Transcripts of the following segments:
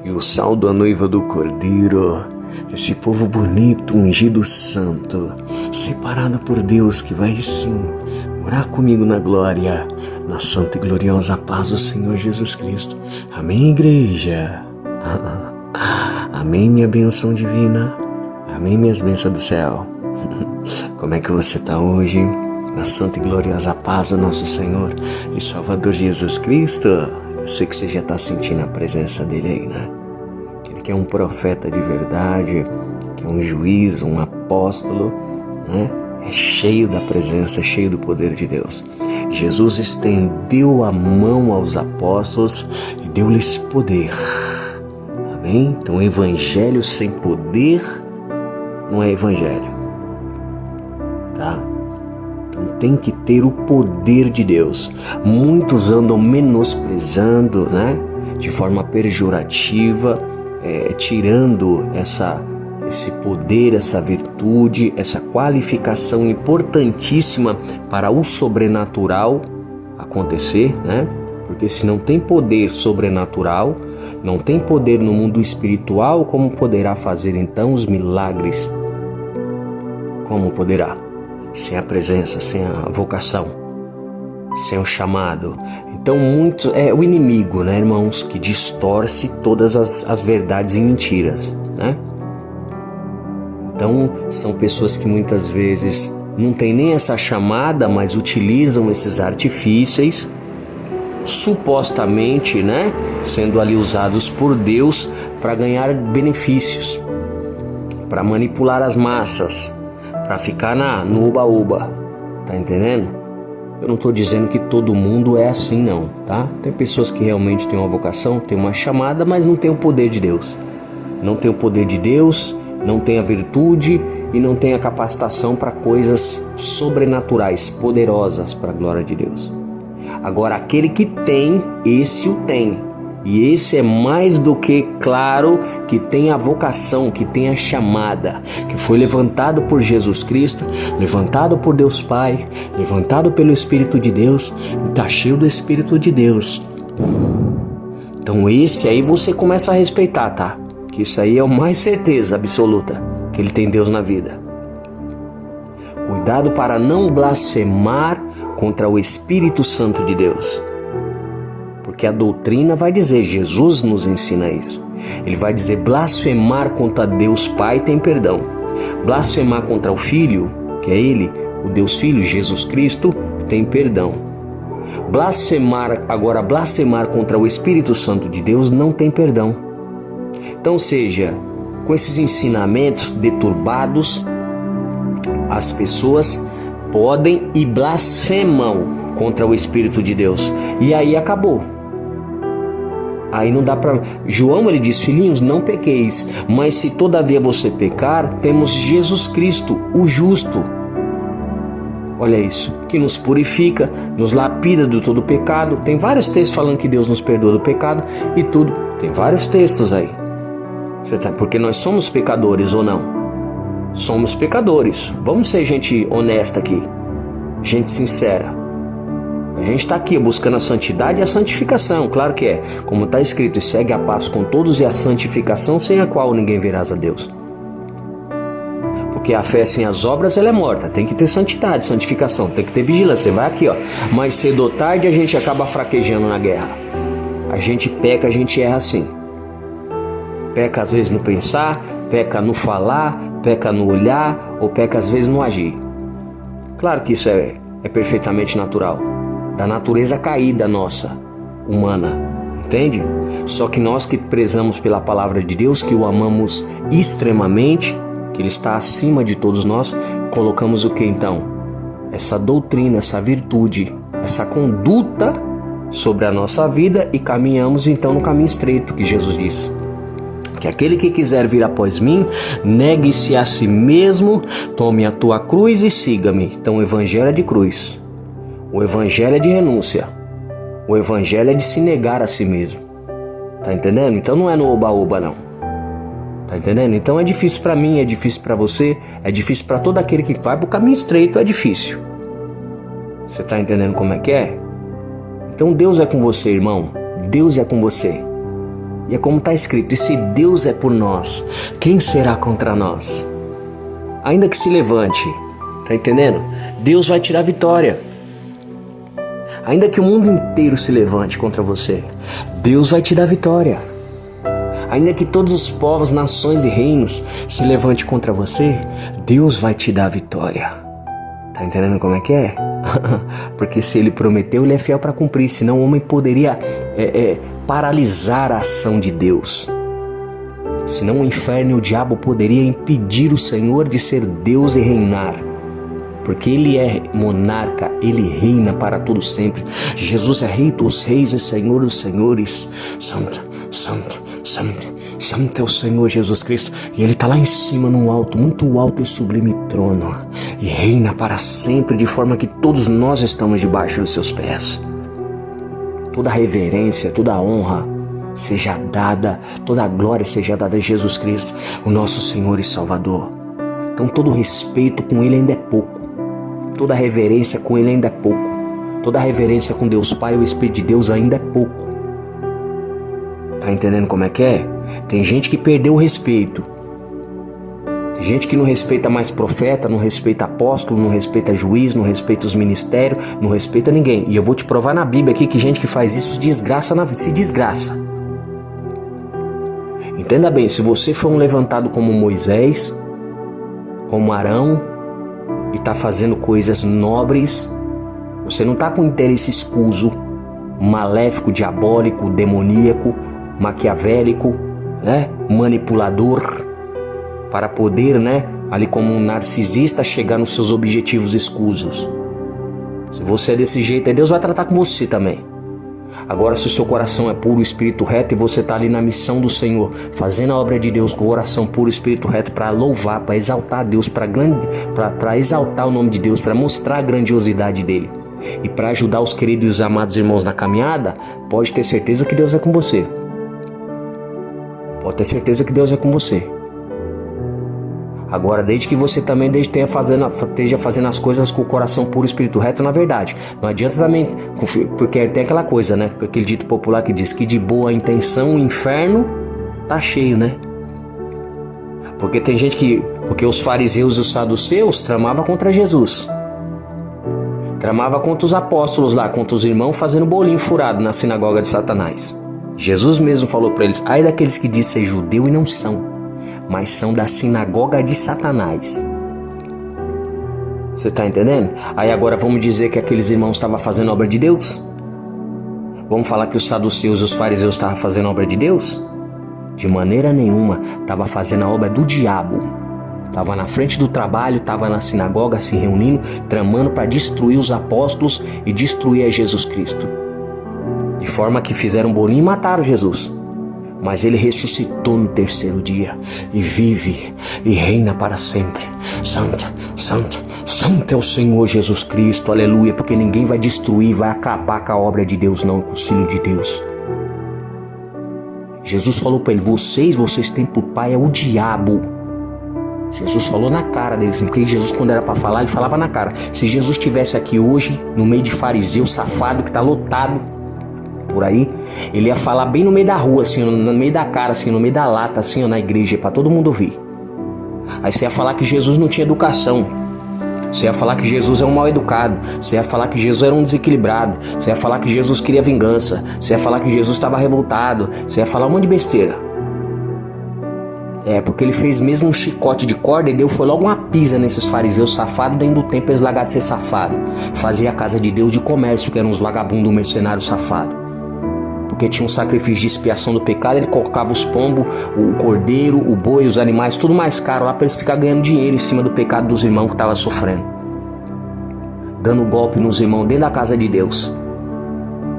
e o sal da noiva do Cordeiro, esse povo bonito, ungido santo, separado por Deus, que vai sim morar comigo na glória, na santa e gloriosa paz do Senhor Jesus Cristo. Amém, igreja? Amém, minha bênção divina? Amém, minhas bênçãos do céu? Como é que você está hoje? Na santa e gloriosa paz do nosso Senhor e Salvador Jesus Cristo? Eu sei que você já está sentindo a presença dele aí, né? Ele que é um profeta de verdade, que é um juiz, um apóstolo, né? É cheio da presença, é cheio do poder de Deus. Jesus estendeu a mão aos apóstolos e deu-lhes poder. Amém? Então, o evangelho sem poder não é evangelho, tá? Então, tem que ter o poder de Deus. Muitos andam menosprezando, né? De forma pejorativa, tirando esse poder, essa virtude, essa qualificação importantíssima para o sobrenatural acontecer, né? Porque se não tem poder sobrenatural, não tem poder no mundo espiritual, como poderá fazer então os milagres? Como poderá? Sem a presença, sem a vocação, sem o chamado. Então muito é o inimigo, né, irmãos, que distorce todas as verdades e mentiras, né? Então são pessoas que muitas vezes não têm nem essa chamada, mas utilizam esses artifícios, supostamente, né, sendo ali usados por Deus para ganhar benefícios, para manipular as massas, para ficar no uba-uba, tá entendendo? Eu não estou dizendo que todo mundo é assim não, tá? Tem pessoas que realmente têm uma vocação, têm uma chamada, mas não têm o poder de Deus. Não tem o poder de Deus, não tem a virtude e não tem a capacitação para coisas sobrenaturais, poderosas para a glória de Deus. Agora, aquele que tem, esse o tem. E esse é mais do que claro que tem a vocação, que tem a chamada, que foi levantado por Jesus Cristo, levantado por Deus Pai, levantado pelo Espírito de Deus, e está cheio do Espírito de Deus. Então esse aí você começa a respeitar, tá? Que isso aí é o mais certeza absoluta, que ele tem Deus na vida. Cuidado para não blasfemar contra o Espírito Santo de Deus. Porque a doutrina vai dizer, Jesus nos ensina isso. Ele vai dizer, blasfemar contra Deus Pai tem perdão. Blasfemar contra o Filho, que é Ele, o Deus Filho, Jesus Cristo, tem perdão. Blasfemar contra o Espírito Santo de Deus não tem perdão. Então, seja, com esses ensinamentos deturbados, as pessoas podem e blasfemam contra o Espírito de Deus. E aí acabou. Aí não dá para... João, ele diz, filhinhos, não pequeis, mas se todavia você pecar, temos Jesus Cristo, o justo. Olha isso, que nos purifica, nos lapida de todo pecado. Tem vários textos falando que Deus nos perdoa do pecado e tudo. Tem vários textos aí. Porque nós somos pecadores ou não? Somos pecadores. Vamos ser gente honesta aqui, gente sincera. A gente está aqui buscando a santidade e a santificação, claro que é. Como está escrito, e segue a paz com todos e a santificação, sem a qual ninguém verás a Deus. Porque a fé sem as obras, ela é morta. Tem que ter santidade, santificação, tem que ter vigilância. Você vai aqui, ó. Mais cedo ou tarde a gente acaba fraquejando na guerra. A gente peca, a gente erra assim. Peca às vezes no pensar, peca no falar, peca no olhar, ou peca às vezes no agir. Claro que isso é perfeitamente natural. Da natureza caída nossa, humana, entende? Só que nós que prezamos pela palavra de Deus, que o amamos extremamente, que Ele está acima de todos nós, colocamos o que então? Essa doutrina, essa virtude, essa conduta sobre a nossa vida e caminhamos então no caminho estreito que Jesus disse. Que aquele que quiser vir após mim, negue-se a si mesmo, tome a tua cruz e siga-me. Então o evangelho é de cruz. O evangelho é de renúncia. O evangelho é de se negar a si mesmo. Tá entendendo? Então não é no oba-oba não. Tá entendendo? Então é difícil para mim, é difícil para você, é difícil para todo aquele que vai pro caminho estreito, é difícil. Você tá entendendo como é que é? Então Deus é com você, irmão. Deus é com você. E é como está escrito: e se Deus é por nós, quem será contra nós? Ainda que se levante, tá entendendo? Deus vai tirar a vitória. Ainda que o mundo inteiro se levante contra você, Deus vai te dar vitória. Ainda que todos os povos, nações e reinos se levantem contra você, Deus vai te dar vitória. Tá entendendo como é que é? Porque se Ele prometeu, Ele é fiel para cumprir. Senão o homem poderia paralisar a ação de Deus. Senão o inferno e o diabo poderia impedir o Senhor de ser Deus e reinar. Porque Ele é monarca, Ele reina para todo sempre. Jesus é Rei dos reis e Senhor dos senhores. Santo, santo, santo, santo é o Senhor Jesus Cristo. E Ele está lá em cima, num alto, muito alto e sublime trono. E reina para sempre, de forma que todos nós estamos debaixo dos seus pés. Toda a reverência, toda a honra seja dada, toda a glória seja dada a Jesus Cristo, o nosso Senhor e Salvador. Então todo o respeito com Ele ainda é pouco. Toda a reverência com Ele ainda é pouco. Toda a reverência com Deus Pai, o Espírito de Deus, ainda é pouco. Tá entendendo como é que é? Tem gente que perdeu o respeito. Tem gente que não respeita mais profeta, não respeita apóstolo, não respeita juiz, não respeita os ministérios, não respeita ninguém. E eu vou te provar na Bíblia aqui que gente que faz isso se desgraça. Entenda bem, se você for um levantado como Moisés, como Arão, e está fazendo coisas nobres, você não está com interesse escuso, maléfico, diabólico, demoníaco, maquiavélico, né? Manipulador, para poder, né, ali como um narcisista, chegar nos seus objetivos escusos. Se você é desse jeito, aí Deus vai tratar com você também. Agora, se o seu coração é puro, espírito reto, e você está ali na missão do Senhor, fazendo a obra de Deus com o coração puro, espírito reto, para louvar, para exaltar a Deus, para exaltar o nome de Deus, para mostrar a grandiosidade dele, e para ajudar os queridos e os amados irmãos na caminhada, pode ter certeza que Deus é com você. Pode ter certeza que Deus é com você. Agora, desde que você também esteja fazendo as coisas com o coração puro, espírito reto, na verdade. Não adianta também, porque tem aquela coisa, né? Aquele dito popular que diz que de boa intenção o inferno tá cheio, né? Porque tem gente porque os fariseus e os saduceus tramavam contra Jesus. Tramava contra os apóstolos lá, contra os irmãos, fazendo bolinho furado na sinagoga de Satanás. Jesus mesmo falou para eles: ai daqueles que dizem ser judeu e não são, mas são da sinagoga de Satanás. Você está entendendo? Aí agora vamos dizer que aqueles irmãos estavam fazendo a obra de Deus? Vamos falar que os saduceus e os fariseus estavam fazendo a obra de Deus? De maneira nenhuma. Estava fazendo a obra do diabo. Estava na frente do trabalho, estava na sinagoga se reunindo, tramando para destruir os apóstolos e destruir a Jesus Cristo. De forma que fizeram bolinho e mataram Jesus. Mas ele ressuscitou no terceiro dia e vive e reina para sempre. Santo, santo, santo é o Senhor Jesus Cristo, aleluia, porque ninguém vai destruir, vai acabar com a obra de Deus, não, com os filhos de Deus. Jesus falou para ele: vocês têm por pai é o diabo. Jesus falou na cara deles, porque Jesus, quando era para falar, ele falava na cara. Se Jesus estivesse aqui hoje, no meio de fariseu safado que está lotado por aí, ele ia falar bem no meio da rua, assim, no meio da cara, assim, no meio da lata, assim, na igreja, para todo mundo ouvir. Aí você ia falar que Jesus não tinha educação. Você ia falar que Jesus é um mal educado. Você ia falar que Jesus era um desequilibrado. Você ia falar que Jesus queria vingança. Você ia falar que Jesus estava revoltado. Você ia falar um monte de besteira. Porque ele fez mesmo um chicote de corda e foi logo uma pisa nesses fariseus safados. Dentro do templo eles largaram de ser safado. Fazia a casa de Deus de comércio, que eram uns vagabundos mercenários safados. Porque tinha um sacrifício de expiação do pecado, ele colocava os pombos, o cordeiro, o boi, os animais, tudo mais caro lá para eles ficarem ganhando dinheiro em cima do pecado dos irmãos que estavam sofrendo. Dando golpe nos irmãos dentro da casa de Deus.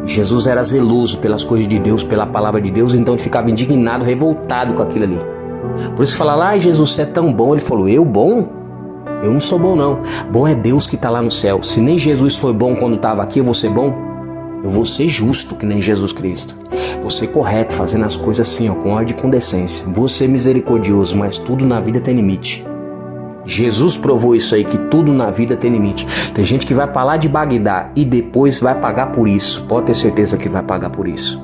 Jesus era zeloso pelas coisas de Deus, pela palavra de Deus, então ele ficava indignado, revoltado com aquilo ali. Por isso que fala lá: Jesus, você é tão bom. Ele falou: eu bom? Eu não sou bom não. Bom é Deus que está lá no céu. Se nem Jesus foi bom quando estava aqui, eu vou ser bom? Eu vou ser justo que nem Jesus Cristo. Vou ser correto, fazendo as coisas assim, com ordem e com decência. Vou ser misericordioso, mas tudo na vida tem limite. Jesus provou isso aí, que tudo na vida tem limite. Tem gente que vai para lá de Bagdá e depois vai pagar por isso. Pode ter certeza que vai pagar por isso.